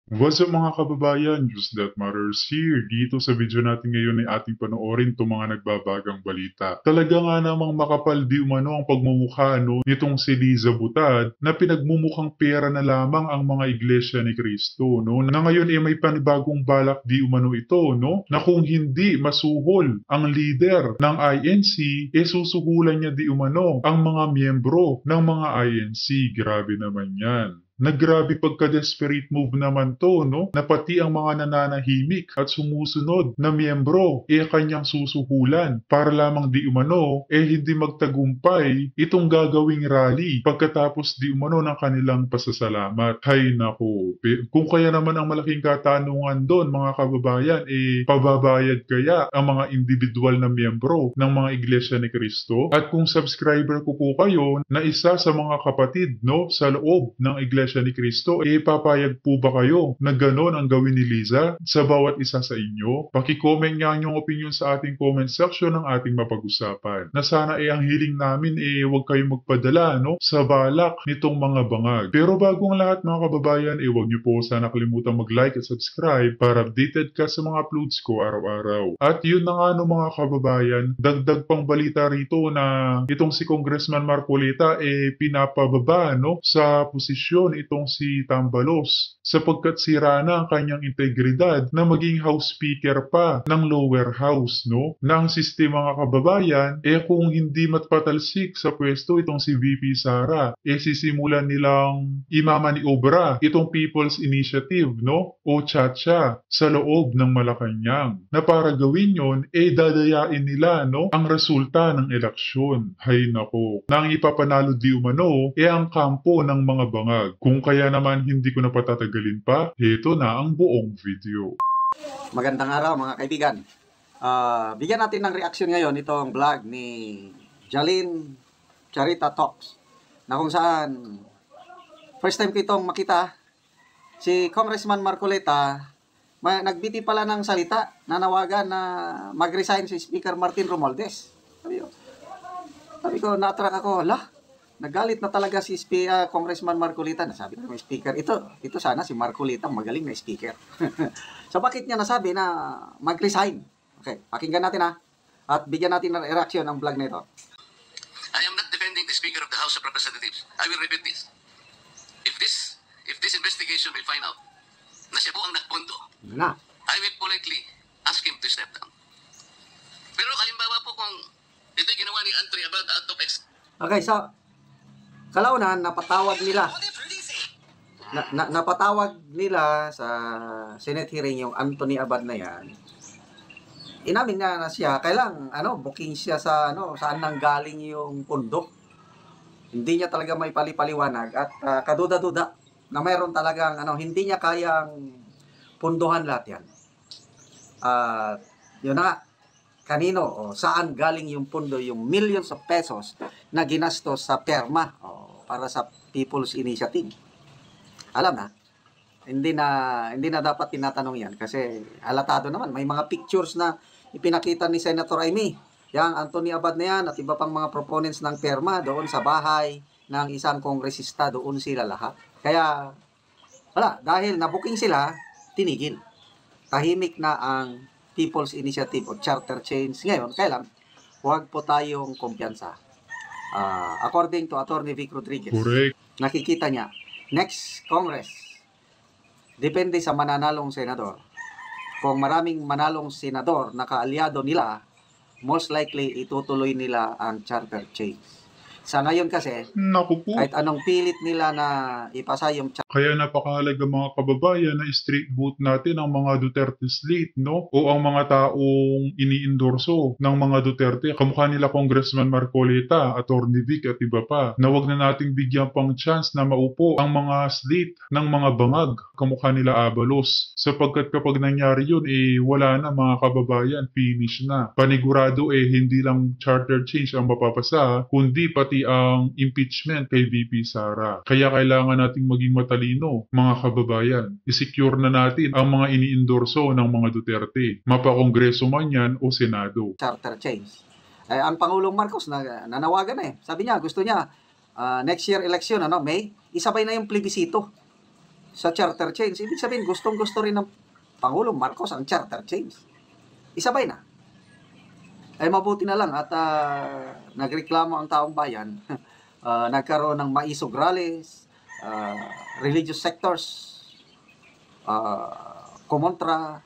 What's up mga kababayan? Just that matters here. Dito sa video natin ngayon ay ating panoorin itong mga nagbabagang balita. Talaga nga namang makapal di umano ang pagmumukha nitong si Liza Butad na pinagmumukhang pera na lamang ang mga iglesia ni Cristo. Na ngayon ay may panibagong balak di umano ito. Na kung hindi masuhol ang leader ng INC, susuhulan niya di umano ang mga miyembro ng mga INC. Grabe naman yan. Naggrabe pagka-desperate move naman to, na pati ang mga nananahimik at sumusunod na miyembro kanyang susuhulan para lamang di umano hindi magtagumpay itong gagawing rally pagkatapos di umano ng kanilang pasasalamat. Hay nako, kung kaya naman ang malaking katanungan doon mga kababayan, pababayad kaya ang mga individual na miyembro ng mga iglesia ni Cristo? At kung subscriber ko po kayo na isa sa mga kapatid sa loob ng iglesia ni Cristo, papayag po ba kayo na gano'n ang gawin ni Liza sa bawat isa sa inyo? Paki-comment nga ang inyong opinion sa ating comment section ng ating mapag-usapan. Na sana ang hiling namin huwag kayong magpadala sa balak nitong mga bangag. Pero bago ang lahat mga kababayan, huwag niyo po sana kalimutan mag-like at subscribe para updated ka sa mga uploads ko araw-araw. At yun na nga mga kababayan, dagdag pang balita rito na itong si Congressman Marcolita pinapababa sa posisyon itong si Tambalos sapagkat sira na ang kanyang integridad na maging House Speaker pa ng lower house. Na ang sistema mga kababayan, kung hindi matpatalsik sa pwesto itong si VP Sara, sisimulan nilang imamaniobra itong People's Initiative o Chacha sa loob ng Malacanang. Na para gawin yon, dadayain nila ang resulta ng eleksyon. Hay nako, nang ipapanalo di umano, ang kampo ng mga bangag. Kung kaya naman hindi ko na patatagalin pa, heto na ang buong video. Magandang araw mga kaibigan. Bigyan natin ng reaksyon ngayon itong vlog ni Jalyn Charita Talks na kung saan first time ko itong makita si Congressman Marcolita nagbiti pala ng salita na nawagan na mag-resign si Speaker Martin Romualdez. Sabi ko, na-attract ako, nagalit na talaga si Congressman Marcolita. Nasabi ko, may speaker. Ito sana si Marcolita, magaling na speaker. So bakit niya nasabi na mag-resign? Okay, pakinggan natin at bigyan natin ng reaction ang vlog na ito. I am not defending the Speaker of the House of Representatives. I will repeat this. If this investigation will find out na siya po ang nagpunto, I will politely ask him to step down. Pero halimbawa po kung ito'y ginawa ni Anthony Abad out of Okay, so kalaunan napatawag nila napatawag nila sa Senate hearing yung Anthony Abad na yan. Inamin na siya kailang booking siya sa saan nanggaling yung pundo. Hindi niya talaga may palipaliwanag at kaduda-duda na mayroon talagang hindi niya kayang punduhan lahat yan. Yun na nga, kanino o saan galing yung pundo, yung millions of pesos na ginastos sa PERMA para sa People's Initiative. Alam na, hindi na dapat tinatanong yan kasi halatado naman, may mga pictures na ipinakita ni Senator Amy, yang Anthony Abad na yan at iba pang mga proponents ng PERMA doon sa bahay ng isang kongresista, doon sila lahat. Kaya, dahil nabuking sila, tinigil. Tahimik na ang People's Initiative o Charter Change ngayon. Kailan, huwag po tayong kumpiyansa. According to Attorney Vic Rodriguez, Correct. Nakikita niya, next Congress, depende sa mananalong senador. Kung maraming manalong senador na kaalyado nila, most likely itutuloy nila ang charter change. Sa ngayon kasi, Naku po. kahit anong pilit nila na ipasa yung Kaya napakahalaga mga kababayan na straight vote natin ang mga Duterte slate, o ang mga taong iniendorso ng mga Duterte. Kamukha nila Congressman Marcolita, Attorney Vic at iba pa. Na wag na nating bigyan pang chance na maupo ang mga slate ng mga bangag. Kamukha nila Abalos. Sapagkat kapag nangyari yun, wala na mga kababayan, finish na. Panigurado hindi lang charter change ang mapapasa, kundi pati ang impeachment kay VP Sara. Kaya kailangan nating maging matalino, mga kababayan. I-secure na natin ang mga iniendorso ng mga Duterte. Mapakongreso man yan o Senado. charter change. Ang Pangulong Marcos nanawagan Sabi niya, gusto niya next year election, May, isabay na yung plebisito. sa charter change. Ibig sabihin, gustong-gusto rin ng Pangulong Marcos ang charter change. Isabay na. Ay mabuti na lang at nagreklamo ang taong bayan. Nagkaroon ng maisog rallies, religious sectors, kumontra,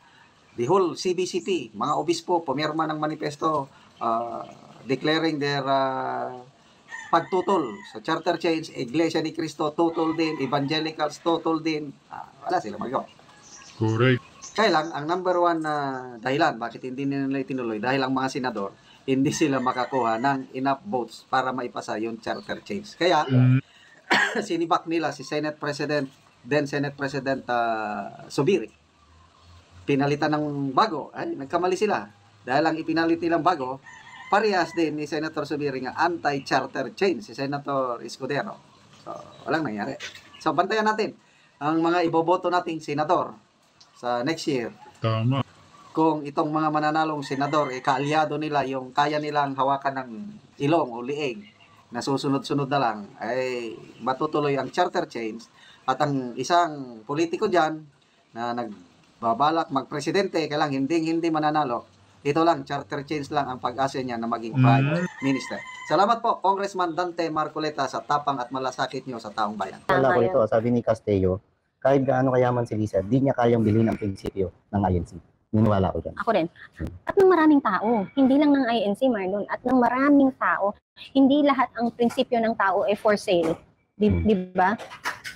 the whole CBCP, mga obispo, pumirma ng manifesto declaring their pagtutol sa charter change. Iglesia ni Cristo, tutol din. Evangelicals, tutol din. Wala sila magawa. Correct. Kaya lang, ang number one na dahilan bakit hindi nila itinuloy, dahil ang mga senador, hindi sila makakuha ng enough votes para maipasa yung charter change. Kaya, sinibak nila si Senate President, then Senate President Subiri. Pinalitan ng bago. Ay, nagkamali sila. Dahil ang ipinalit nilang bago, parehas din ni Senator Subiri nga anti-charter change, si Senator Escudero. So, walang nangyari. So, bantayan natin ang mga iboboto nating senador sa next year. Tama. Kung itong mga mananalong senador, kaalyado nila, yung kaya nilang hawakan ng ilong o liig na susunod-sunod na lang, ay matutuloy ang charter change. At ang isang politiko dyan na nagbabalak magpresidente, kailang hindi mananalo, ito lang, charter change lang ang pag-asa niya na maging prime minister. Salamat po, Congressman Dante Marcoleta, sa tapang at malasakit niyo sa taong bayan. Wala ko ito, sabi ni Castillo, kahit gaano kayaman si Lisa, di niya kayang bilhin ang prinsipyo ng INC. Niniwala ko dyan. Ako rin. At ng maraming tao, hindi lang ng INC, Marlon, at ng maraming tao, hindi lahat ang prinsipyo ng tao ay for sale. Di ba?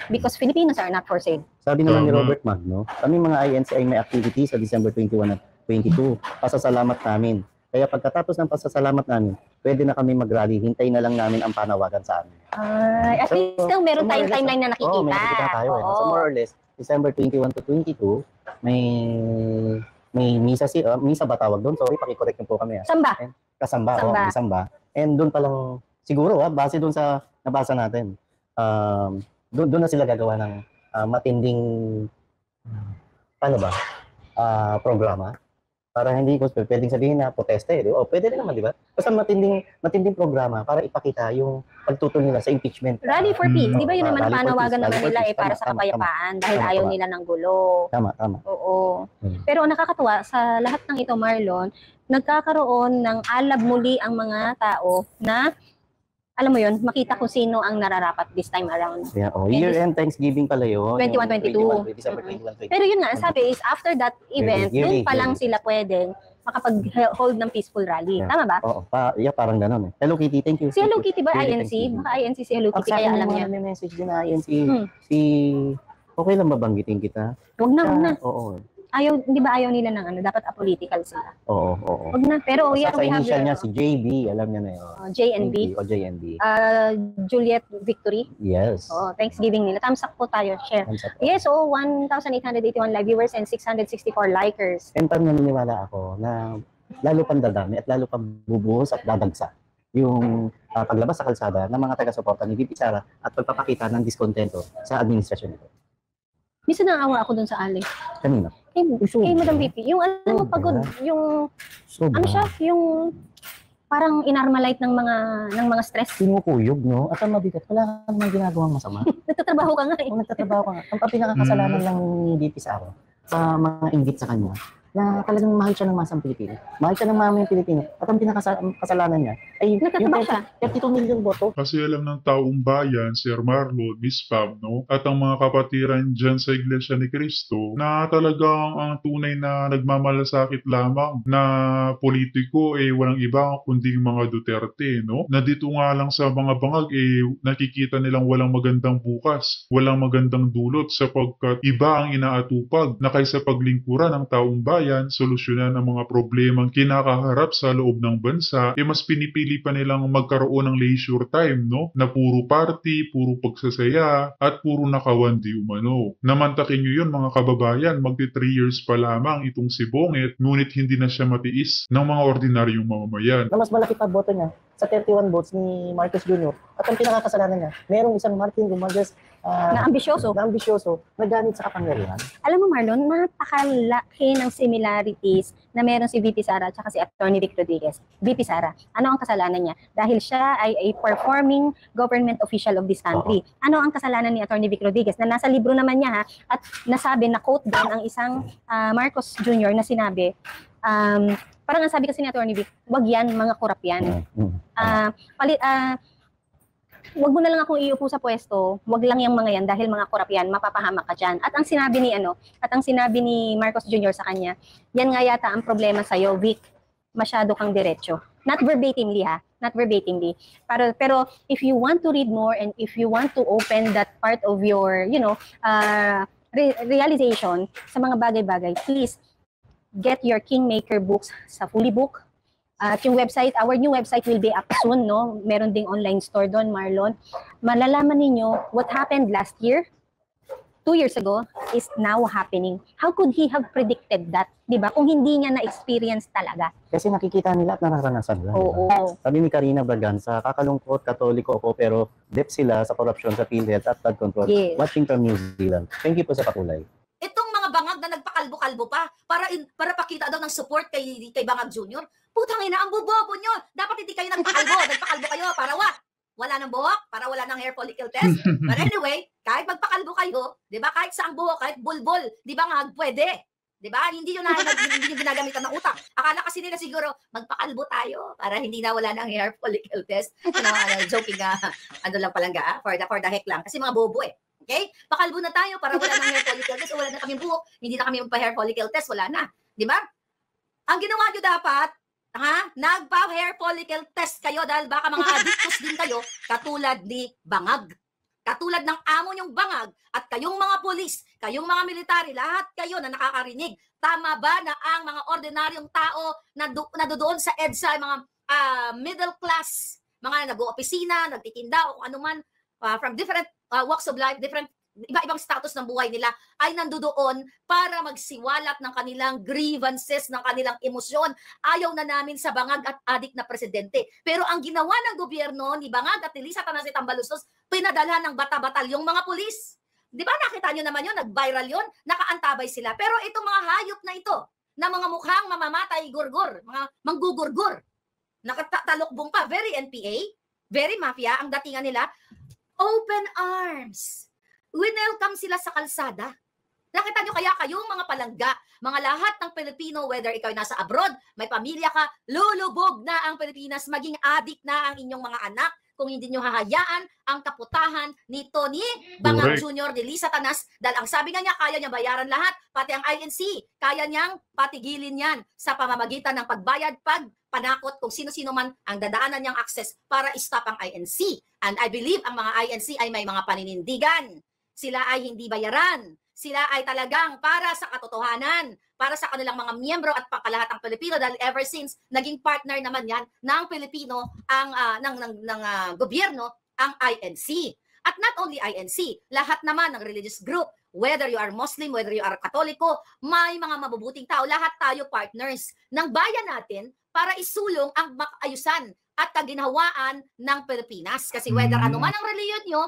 Because Filipinos are not for sale. Sabi naman ni Tama. Robert Magno, kami mga INC ay may activity sa December 21 at 22. Pasasalamat namin. Kaya pagkatapos ng pasasalamat namin, pwede na kami mag-rally. Hintayin na lang namin ang panawagan sa amin. At least still, meron tayong timeline na nakikita. Oo, may nakikita tayo. Oo. So more or less, December 21 to 22, may misa misa ba tawag doon? Sorry, paki-correct niyo po kami. Samba. Kasamba, Samba. may samba. And doon pa lang, siguro, base doon sa nabasa natin, doon na sila gagawa ng matinding, paano ba, programa. Para hindi ko pwedeng sabihin na proteste, di ba? O, pwede rin naman, di ba? Basta matinding programa para ipakita yung pagtutol nila sa impeachment. Rally for peace. Di ba yun naman ang Rally for panawagan peace, naman rally for nila peace. para Tama, sa tama, kapayapaan dahil Tama, ayaw tama. nila ng gulo. Tama. Oo. Hmm. Pero ang nakakatuwa, sa lahat ng ito, Marlon, nagkakaroon ng alab muli ang mga tao na, alam mo yun, makita kung sino ang nararapat this time around. Yeah, year-end Thanksgiving pala yun. 21-22. December 21, 22. Pero yun nga, sabi is after that event, Yearly, dun pa lang yearly. sila pwedeng makapag-hold ng peaceful rally. Yeah. Tama ba? Oo, parang gano'n eh. Hello Kitty, thank you. Si Hello Kitty ba Yearly INC? Thanksgiving. Baka INC si Hello Kitty, Sa kaya akin alam naman, niya. may message din na INC. Hmm. Okay lang ba banggitin kita? Huwag na. Oo. Ayaw, di ba ayaw nila ng ano, dapat apolitical sila. Oo. Huwag na. Pero Sa we have initial niya si JB, alam niya na yun. JNB, O JNB. Juliet Victory. Yes. Oh, Thanksgiving nila. Thumbs up po tayo, share. Ang sa- Yes, 1,881 live viewers and 664 likers. And parang naniniwala ako na lalo pang dadami at lalo pang bubuhos at dadagsa yung paglabas sa kalsada ng mga taga-suporta ni VP Sara at pagpapakita ng diskontento sa administrasyon nito. Minsan naawa ako dun sa Ali. Kanina. Kay Madam VP. Yung alam mo, pagod, yung, Sobra. ano siya, yung parang inarmalite ng mga stress. Tinukuyog, no? At ang mabigat, wala kang mga ginagawang masama. Nagtatrabaho ka nga eh. Kung nagtatrabaho ka nga, ang pinakakasalanan lang ni VP Sara sa mga inggit sa kanya, na talagang mahal siya ng masang Pilipino. Mahal siya ng mamayang Pilipino. At ang pinakakasalanan niya ay Nagtatrabaho siya. 32 million boto. Kasi alam ng taong bayan, Sir Marlon, Miss Pam, no? At ang mga kapatiran dyan sa Iglesia ni Cristo, na talagang ang tunay na nagmamalasakit lamang na politiko, walang iba kundi yung mga Duterte, no? Na dito nga lang sa mga bangag, nakikita nilang walang magandang bukas, walang magandang dulot sapagkat iba ang inaatupag na kaysa paglingkuran ng taong bayan, solusyonan ang mga problemang kinakaharap sa loob ng bansa, mas pinipili pa nilang magkaroon ng leisure time, no? Na puro party, puro pagsasaya, at puro nakawan di umano. Namantakin nyo yun mga kababayan, magti 3 years pa lamang itong si Bonget, ngunit hindi na siya matiis ng mga ordinaryong mamamayan. Na mas malaki pa boto niya sa 31 votes ni Marcos Jr. At ang pinakakasalanan niya, merong isang Martin Romualdez Na ambisyoso. Nagamit sa kapangyarihan. Alam mo Marlon, napakalaki ng similarities na meron si VP Sara at si Attorney Vic Rodriguez. VP Sara, ano ang kasalanan niya? Dahil siya ay a performing government official of this country. Ano ang kasalanan ni Attorney Vic Rodriguez? Na nasa libro naman niya ha, at nasabi, na-quote doon ang isang Marcos Jr. na sinabi, parang ang sabi kasi ni Attorney Vic, wag yan, mga korap yan. Wag mo na lang akong iupo sa pwesto, wag lang yung mga yan dahil mga korap yan, mapapahamak ka dyan. At ang sinabi ni Marcos Jr. sa kanya, yan nga yata ang problema sa'yo, Vic, masyado kang diretso. Not verbatimly ha, not verbatimly. Pero if you want to read more and if you want to open that part of your, realization sa mga bagay-bagay, please get your Kingmaker books sa Fully Book. At yung website, our new website will be up soon, no? Meron ding online store doon, Marlon. Malalaman ninyo what happened last year, 2 years ago, is now happening. How could he have predicted that? Diba? Kung hindi niya na-experience talaga. Kasi nakikita nila at nararanasan nila. Oo. Diba? Sabi ni Karina Braganza, kakalungkot, katoliko ako, pero dep sila sa korupsyon sa PhilHealth at flood control. Yes. Watching from New Zealand. Thank you po sa pakulay. Itong mga bangag na nagpakalbo-kalbo pa para pakita daw ng support kay Bangag Jr. Putang ina, ang bobobo nyo. Dapat hindi kayo nagpakalbo. Nagpakalbo kayo para what? Wala ng buhok? Para wala ng hair follicle test? But anyway, kahit magpakalbo kayo, di ba? Kahit sa ang buhok, kahit bulbul, di ba nga, pwede. Di ba? Hindi yung ginagamitan ng utak. Akala kasi nila siguro, magpakalbo tayo para hindi na wala ng hair follicle test. Joking ano lang palangga, for the heck lang. Kasi mga bobo eh. Okay? Pakalbo na tayo para wala ng hair follicle test o wala na kaming buhok, hindi na kami magpa-hair follicle test, wala na. Di ba? Ang ginawa nyo dapat, nagpa-hair follicle test kayo dahil baka mga addictus din kayo, katulad ni Bangag. Katulad ng amo nyong Bangag at kayong mga polis, kayong mga military, lahat kayo na nakakarinig. Tama ba na ang mga ordinaryong tao na doon sa EDSA, mga middle class, mga nag-opisina, nagtitinda o anuman, from different walks of life, different iba-ibang status ng buhay nila ay nandoon para magsiwalat ng kanilang grievances, ng kanilang emosyon. Ayaw na namin sa bangag at adik na presidente. Pero ang ginawa ng gobyerno ni Bangag at ni Lisa Tanasie Tambaluslos, pinadalhan ng bata-batalyong mga pulis. Di ba nakita nyo naman yun, nag-viral yun, nakaantabay sila. Pero itong mga hayop na ito, na mga mukhang mamamatay gurgur, mga manggugurgur, nakatalokbong pa, very NPA, very mafia, ang datingan nila, open arms. Winelcome sila sa kalsada. Nakita nyo kaya kayong mga palangga, mga lahat ng Pilipino, whether ikaw nasa abroad, may pamilya ka, lulubog na ang Pilipinas, maging adik na ang inyong mga anak kung hindi nyo hahayaan ang kaputahan ni Tony Bangag Jr. ni Lisa Tanas dahil ang sabi nga niya, kaya niya bayaran lahat, pati ang INC, kaya niyang patigilin yan sa pamamagitan ng pagbayad, panakot kung sino-sino man ang dadaanan niyang access para stop ang INC. And I believe ang mga INC ay may mga paninindigan. Sila ay hindi bayaran. Sila ay talagang para sa katotohanan, para sa kanilang mga miyembro at pangkalahatang Pilipino dahil ever since naging partner naman yan ng Pilipino ng gobyerno ang INC. At not only INC, lahat naman ng religious group, whether you are Muslim, whether you are Katoliko, may mga mabubuting tao, lahat tayo partners ng bayan natin para isulong ang ayusan at kaginhawaan ng Pilipinas. Kasi whether ano man ang reliyon nyo,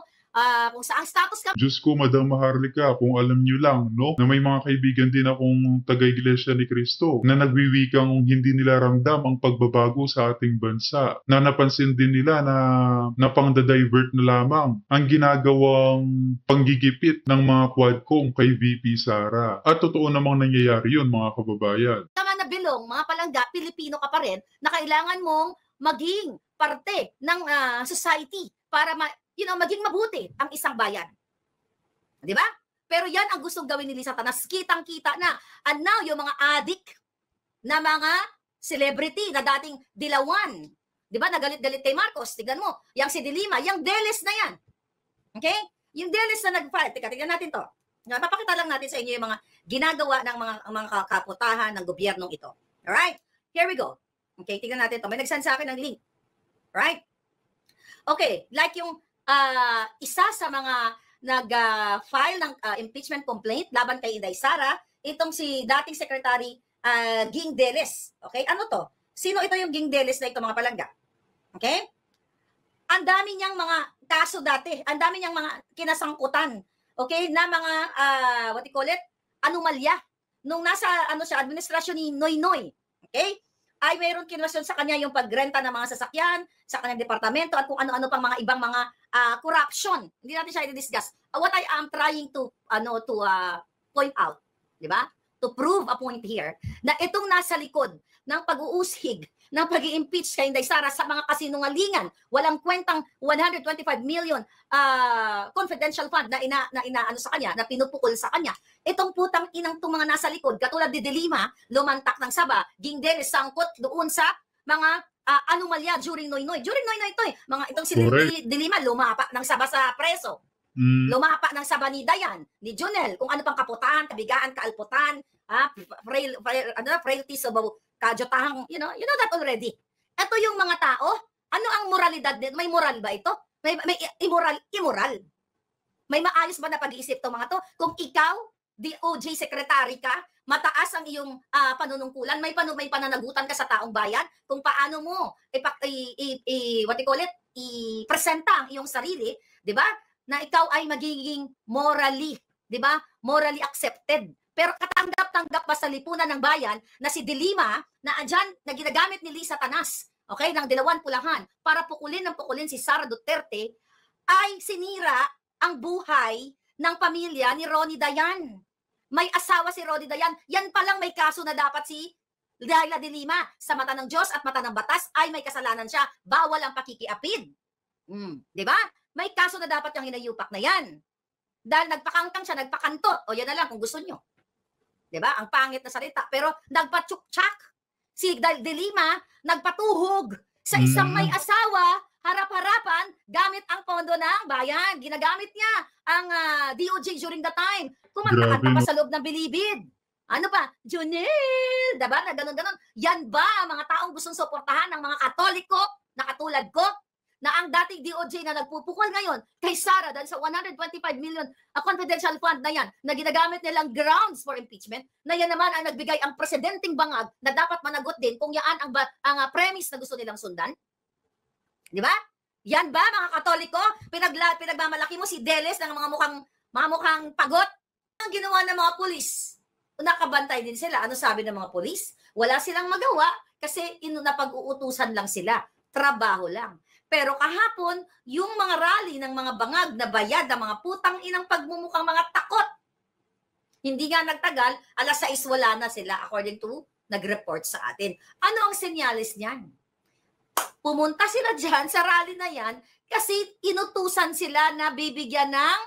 kung saang status ka. Diyos ko, Madam Maharlika, kung alam niyo lang, no, na may mga kaibigan din akong taga-iglesia ni Cristo na nagwiwikang hindi nila ramdam ang pagbabago sa ating bansa. Na napansin din nila na pang-divert na lamang ang ginagawang panggigipit ng mga Quadcom kay VP Sara. At totoo namang nangyayari yun, mga kababayan. Tama na bilong, mga palangga, Pilipino ka pa rin, na kailangan mong maging parte ng society para maging mabuti ang isang bayan. Di ba? Pero yan ang gustong gawin ni Lisa Tanas. Kitang-kita na. And now, yung mga adik na mga celebrity na dating dilawan. Di ba? Nagalit-galit kay Marcos. Tignan mo. Yang si Dilima, yung Deles na yan. Okay? Yung Deles na nag-file. Tignan natin to. Papakita lang natin sa inyo yung mga ginagawa ng mga kaputahan ng gobyernong ito. Alright? Here we go. Okay, tignan natin to. May nagsend sa akin ng link. Right? Okay, like yung isa sa mga nag-file ng impeachment complaint laban kay Inday Sara, itong si dating Secretary Ging Deles. Okay, ano to? Sino ito yung Ging Deles na ito, mga palangga? Okay? ang dami niyang mga kaso dati, ang dami niyang mga kinasangkutan, okay, na mga, what you call it, anomalya. Nung nasa, administrasyon ni Noynoy, okay, ay mayroon kinwestiyon sa kanya yung pagrenta ng mga sasakyan, sa kanyang departamento, at kung ano-ano pang mga ibang mga corruption. Hindi natin siya i-discuss. What I am trying to, point out, di ba? To prove a point here, na itong nasa likod ng pag-uusig, ng pag-i-impeach kay Inday Sara sa mga kasinungalingan, walang kwentang 125 million confidential fund na inaano sa kanya, na pinupukol sa kanya. Itong putang inang itong mga nasa likod, katulad ni Dilima, lumantak ng Saba, Ging Dennis sangkot doon sa mga anomalya during Noynoy. During Noynoy ito eh. Itong si Dilima, lumapa ng Saba sa preso. Lumapa ng Saba ni Dayan, ni Junel, kung ano pang kaputaan, kabigaan, kaalputan, frailties of kajotahang, you know that already. Ito yung mga tao, ano ang moralidad nito? May moral ba ito? May immoral. May maayos ba na pag-iisip to mga to? Kung ikaw, DOJ secretary ka, mataas ang iyong panunungkulan, may pananagutan ka sa taong bayan, kung paano mo what you call it, i-presenta ang iyong sarili, di ba? Na ikaw ay magiging morally, di ba? Morally accepted. Pero katanggap-tanggap ba sa lipunan ng bayan na si Dilima na andyan na ginagamit ni Lisa Tanas, okay, ng Dilawan Pulahan para pukulin si Sara Duterte, ay sinira ang buhay ng pamilya ni Ronnie Dayan. May asawa si Ronnie Dayan. Yan palang may kaso na dapat si Laila de Lima. Sa mata ng Diyos at mata ng batas ay may kasalanan siya. Bawal ang pakikiapid. Di ba? May kaso na dapat yung hinayupak na yan. Dahil nagpakangkang siya, nagpakantot. O yan na lang kung gusto nyo. Diba? Ang pangit na salita. Pero nagpatsuktsak. Si De Lima, nagpatuhog sa isang may asawa, harap-harapan, gamit ang pondo ng bayan. Ginagamit niya ang DOJ during the time. Kumantakan pa sa loob ng bilibid. Ano pa? Junel! Diba? Na ganun-ganun. Yan ba ang mga taong gustong suportahan ng mga Katoliko na katulad ko? Na ang dating DOJ na nagpupukol ngayon kay Sara dahil sa 125 million confidential fund na yan na ginagamit nilang grounds for impeachment, na yan naman ang nagbigay ang presidenteng bangag na dapat managot din kung yan ang premise na gusto nilang sundan. Di ba? Yan ba mga Katoliko? Pinagmamalaki mo si Deles ng mga mukhang pagot? Ang ginawa ng mga pulis, nakabantay din sila. Ano sabi ng mga pulis? Wala silang magawa kasi napag-uutusan lang sila. Trabaho lang. Pero kahapon, yung mga rally ng mga bangag na bayad, ng mga putang inang pagmumukhang mga takot. Hindi nga nagtagal, 6:00 wala na sila according to nag-report sa atin. Ano ang senyalis niyan? Pumunta sila dyan sa rally na yan kasi inutusan sila na bibigyan ng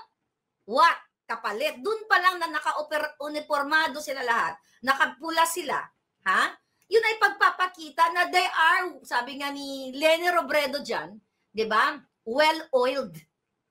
what? Kapalit. Doon pa lang na naka-uniformado sila lahat, nakapula sila. Ha? Yun ay pagpapakita na they are, sabi nga ni Leni Robredo dyan, di ba? Well-oiled.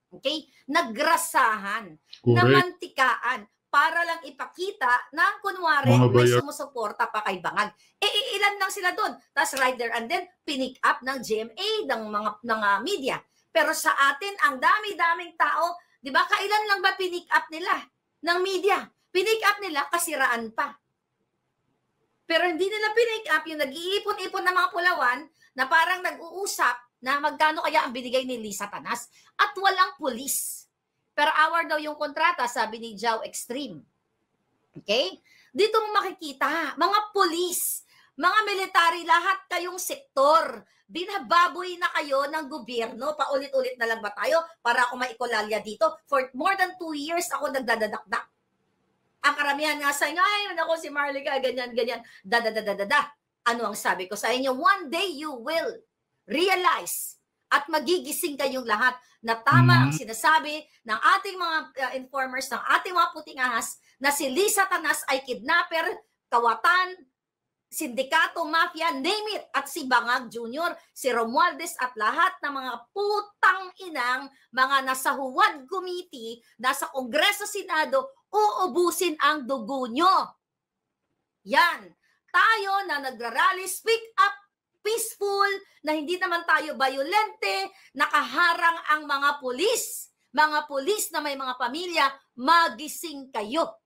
Okay? Naggrasahan. Namantikaan. Para lang ipakita na kunwari may sumusuporta pa kay Bangag. Ilan lang sila doon. Tapos right there and then, pinick up ng GMA, ng mga media. Pero sa atin, ang dami-daming tao, di ba? Kailan lang ba pinick up nila ng media? Pinick up nila, kasiraan pa. Pero hindi nila pinick up yung nag-iipon-ipon ng mga pulawan na parang nag-uusap na magkano kaya ang binigay ni Lisa Tanas at walang pulis. Pero hour daw yung kontrata, sabi ni Jow Extreme. Okay? Dito mo makikita, mga pulis, mga military, lahat kayong sektor, binababoy na kayo ng gobyerno. Paulit-ulit na lang ba tayo para ako maikolalya dito? For more than 2 years ako nagdadadakdak. Ang karamihan nga sa inyo, ay, ako si Marlica, ganyan. Ano ang sabi ko sa inyo? One day you will realize at magigising kayong lahat na tama ang sinasabi ng ating mga informers, ng ating mga puting ahas, na si Lisa Tanas ay kidnapper, kawatan, sindikato, mafia, name it, at si Bangag Jr., si Romualdez at lahat ng mga putang inang mga nasa Huwad Committee, nasa Kongreso, Senado, uubusin ang dugo nyo. Yan. Tayo na nagrarally, speak up, peaceful, na hindi naman tayo violente, nakaharang ang mga pulis. Mga pulis na may mga pamilya, magising kayo.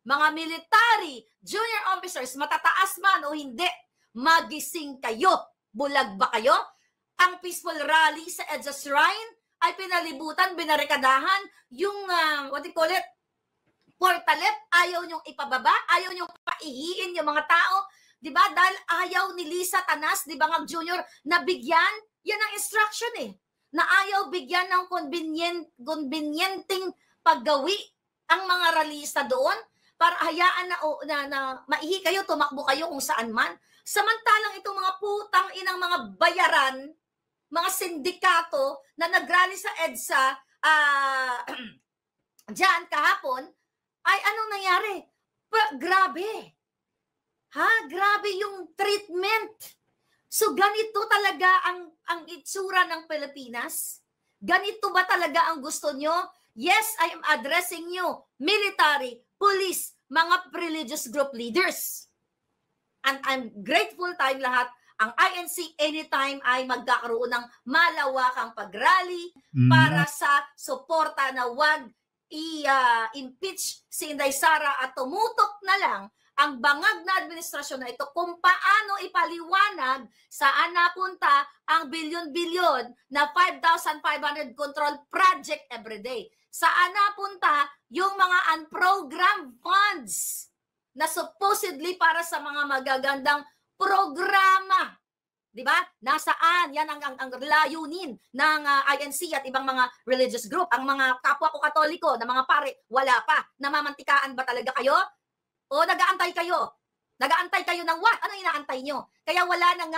Mga military, junior officers, matataas man o hindi, magising kayo. Bulag ba kayo? ang peaceful rally sa EDSA Shrine ay pinalibutan, binarikadahan, yung, what do you call it, portalet, ayaw niyong ipababa, ayaw niyong paihiin yung mga tao, di ba? Dahil ayaw ni Lisa Tanas, di ba nga Junior, na bigyan, yan ang instruction eh, na ayaw bigyan ng convenienting paggawi ang mga ralista doon, para hayaan na maihi kayo, tumakbo kayo kung saan man. Samantalang itong mga putang inang mga bayaran, mga sindikato na nagrally sa EDSA dyan kahapon, ay anong nangyari? Grabe. Grabe yung treatment. So ganito talaga ang itsura ng Pilipinas? Ganito ba talaga ang gusto nyo? Yes, I am addressing you, military, police, mga religious group leaders. And I'm grateful tayong lahat. Ang INC anytime ay magkakaroon ng malawakang pag-rally para sa suporta na wag i-impeach si Inday Sara at tumutok na lang ang bangag na administrasyon na ito kung paano ipaliwanag saan napunta ang bilyon-bilyon na 5,500 control project everyday. Saan napunta yung mga unprogrammed funds na supposedly para sa mga magagandang programa. Di ba? Nasaan? Yan ang layunin ng INC at ibang mga religious group. Ang mga kapwa ko Katoliko na mga pare, wala pa. Namamantikaan ba talaga kayo? O nag-aantay kayo? Nag-aantay kayo ng what? Ano inaantay nyo? Kaya wala nang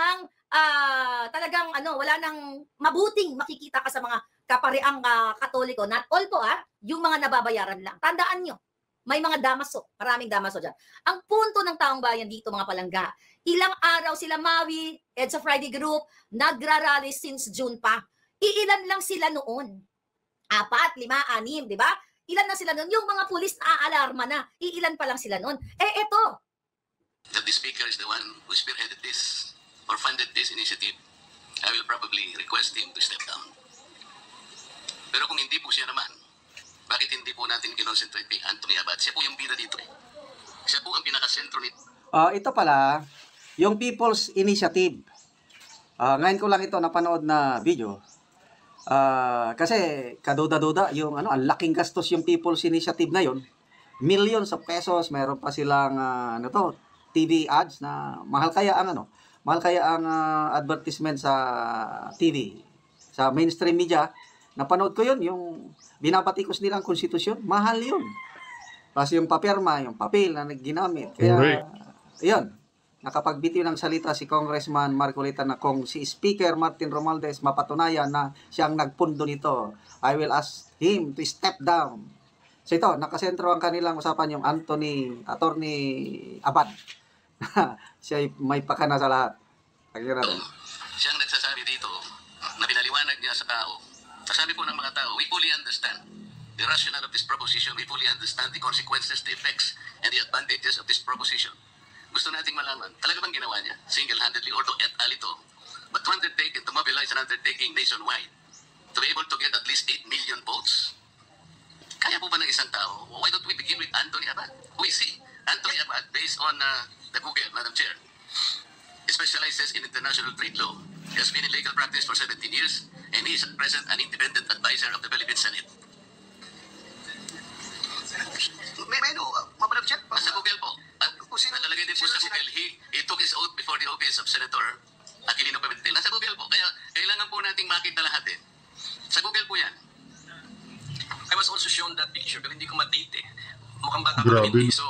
talagang wala nang mabuting makikita ka sa mga kapareang Katoliko. Not all po yung mga nababayaran lang. Tandaan nyo, may mga damaso, maraming damaso dyan. Ang punto ng taong bayan dito, mga palangga, ilang araw sila Maui, EDSA Friday Group, nagrarally since June pa. Iilan lang sila noon. 4, 5, 6, di ba? Ilan na sila noon? Yung mga pulis na aalarma na, iilan pa lang sila noon. Eto. That the speaker is the one who spearheaded this or funded this initiative, I will probably request him to step down. Pero kung hindi po siya naman, bakit hindi po natin kinonsentrate kay Anthony Abad? Siya po yung bida dito eh. Siya po ang pinakasentro nito. Ito pala, yung People's Initiative. Ngayon ko lang ito napanood na video. Kasi kaduda-duda yung ang laking gastos yung People's Initiative na yon. Millions of pesos, meron pa silang TV ads na mahal kaya ang advertisement sa TV, sa mainstream media. Napanood ko yun, yung binabatikos nilang konstitusyon, mahal yun. Tapos yung papirma, yung papel na ginamit. Kaya, yun, nakapagbitiw ng salita si Congressman Marcolita na kung si Speaker Martin Romualdez mapatunayan na siyang nagpundo nito, I will ask him to step down. So ito, nakasentro ang kanilang usapan yung Attorney Abad. Siya may pakana sa lahat. Siyang nagsasabi dito na pinaliwanag niya sa tao. Sasabi po ng mga tao, we fully understand the rationale of this proposition. We fully understand the consequences, the effects, and the advantages of this proposition. Gusto nating malaman, talaga bang ginawa niya single-handedly or to et al. Ito, but to undertake and to mobilize an undertaking nationwide to be able to get at least 8 million votes? Kaya po ba ng isang tao? Why don't we begin with Anthony Abad? Who is he? Anthony Abad, based on the Google, Madam Chair, he specializes in international trade law. He has been in legal practice for 17 years, and he is at present an independent advisor of the Philippine Senate. May Madam Chair? Sa Google po. Nakalagay din po sa Google, he took his oath before the office of Senator Aquilino Pimentel. Nasa Google po, kaya kailangan po nating makita lahat eh. Sa Google po yan. I was also shown that picture, pero hindi ko ma-date eh. Mukhang bata pa rin. So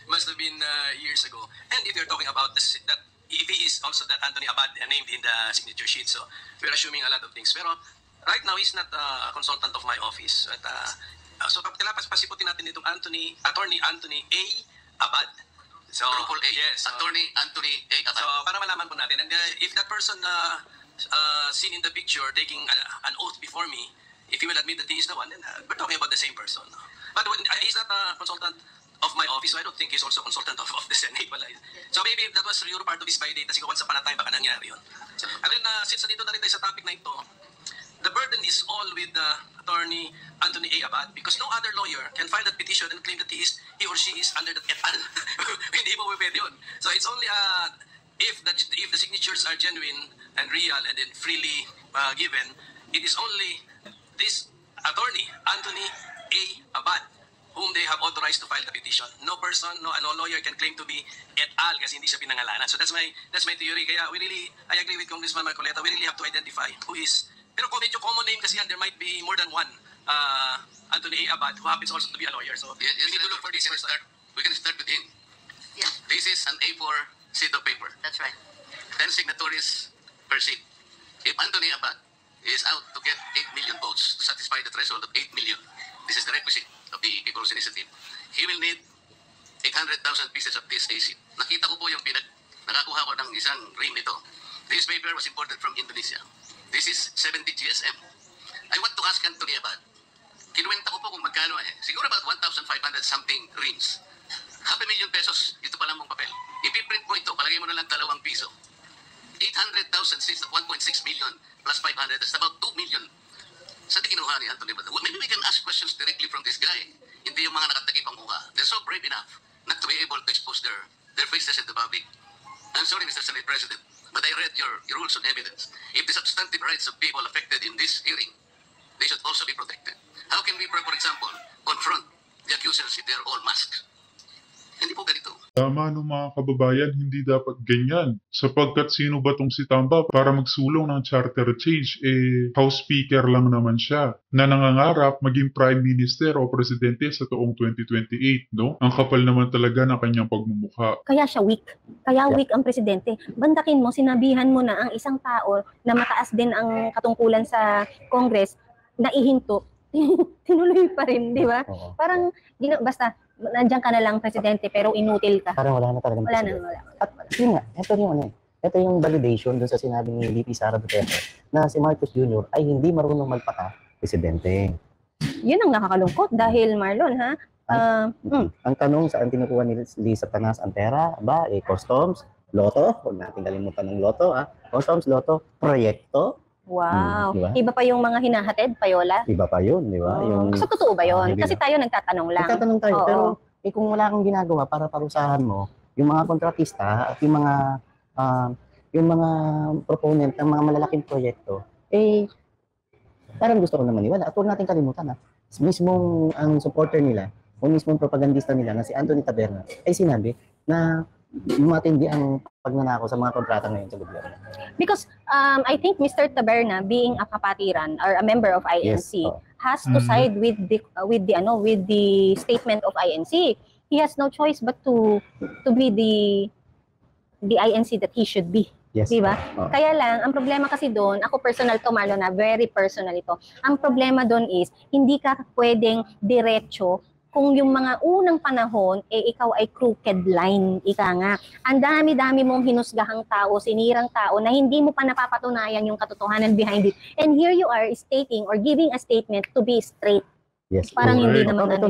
must have been years ago. And if you're talking about this, that if he is also that Anthony Abad named in the signature sheet, so we're assuming a lot of things. Pero right now, he's not a consultant of my office. At, so pasiputin natin itong Attorney Anthony A. Abad. So, yes, Attorney Anthony A. Abad. So, para malaman po natin. And if that person seen in the picture taking an oath before me, if he will admit that he is the one, then we're talking about the same person. But he's not a consultant of my office, so I don't think he's also a consultant of the Senate. So maybe that was your part of his validate kasi once upon a time baka nangyari yun. And then, since nandito na rin tayo sa topic na ito, the burden is all with Attorney Anthony A. Abad because no other lawyer can file that petition and claim that he or she is under that et al. Hindi po pwede yun. So it's only if the signatures are genuine and real and then freely given, it is only this attorney, Anthony A. Abad, whom they have authorized to file the petition. No person, no lawyer can claim to be et al. Kasi hindi siya pinangalanan. So that's my theory. Kaya I agree with Congressman Marcoleta. We really have to identify who is. Pero kung medyo common name kasi yan, there might be more than one Anthony A. Abad, who happens also to be a lawyer. So Yes, we need to look for this person. We can start with him. Yeah, This is an A4 sheet of paper. that's right. 10 signatories per sheet. If Anthony Abad is out to get 8 million votes to satisfy the threshold of 8 million, this is the requisite of the People's Initiative, he will need 800,000 pieces of this A sheet. Nakita ko po yung nakakuha ko ng isang ring nito. This paper was imported from Indonesia. This is 70 GSM. I want to ask Anthony Abad, kinuwenta ko po kung magkano siguro about 1,500 something rings. ₱500,000, ito pa lang mong papel. Ipiprint mo ito, palagay mo na lang 2 piso. 800,000 seats of 1.6 million plus 500, that's about 2 million. Saan di kinuha ni Anthony Abad? Well, maybe we can ask questions directly from this guy. Hindi yung mga nakatakip ang mukha. They're so brave enough not to be able to expose their faces in the public. I'm sorry, Mr. Senate President, but I read your rules on evidence. If the substantive rights of people affected in this hearing, they should also be protected. How can we, for example, confront the accusers if they are all masked? Hindi po ganito. Tama no mga kababayan, hindi dapat ganyan. Sapagkat sino ba tong si Tamba para magsulong ng charter change? House Speaker lang naman siya na nangangarap maging Prime Minister o Presidente sa taong 2028, no? Ang kapal naman talaga ng kanyang pagmumukha. Kaya siya weak. Kaya weak ang presidente. Bandakin mo, sinabihan mo na ang isang tao na mataas din ang katungkulan sa Congress na ihinto, tinuloy pa rin, di ba? Oo. Parang, basta, nandiyan ka na lang presidente pero inutil ka. Parang wala na talaga. Wala na, wala. At yun nga, ito yung validation dun sa sinabi ni VP Sara Duterte na si Marcos Jr. ay hindi marunong magpaka-presidente. Yun ang nakakalungkot dahil Marlon, ha? Ang tanong saan kinukuha ni Lisa Tanas ang pera, customs, loto, huwag natin kalimutan ng loto, customs, loto, proyekto, Wow. Diba? Iba pa yung mga hinahatid, payola. iba pa yun, di ba? Oh. So, totoo ba yun? Hindi Kasi na. tayo nagtatanong lang. Nagtatanong tayo, Oo. pero kung wala kang ginagawa para parusahan mo, yung mga kontratista at yung mga proponent ng mga malalaking proyekto, parang gusto ko naman maniwala. At huwag natin kalimutan, mismong ang supporter nila, o mismong propagandista nila na si Anthony Taberna, ay sinabi na matindi ang pagnanakaw sa mga kontrata ngayon sa gobyerno. Because I think Mr. Taberna, being a kapatiran or a member of INC, has to side with the statement of INC. He has no choice but to be the INC that he should be. Yes. Diba? Oh. Kaya lang, ang problema kasi doon, ako personal to Marlon, very personal ito. Ang problema doon is, hindi ka pwedeng diretso kung yung mga unang panahon, ikaw ay crooked line, ika nga. Ang dami-dami mong hinusgahang tao, sinirang tao, na hindi mo pa napapatunayan yung katotohanan behind it. And here you are stating or giving a statement to be straight. Yes. Parang hindi Correct. naman Ito,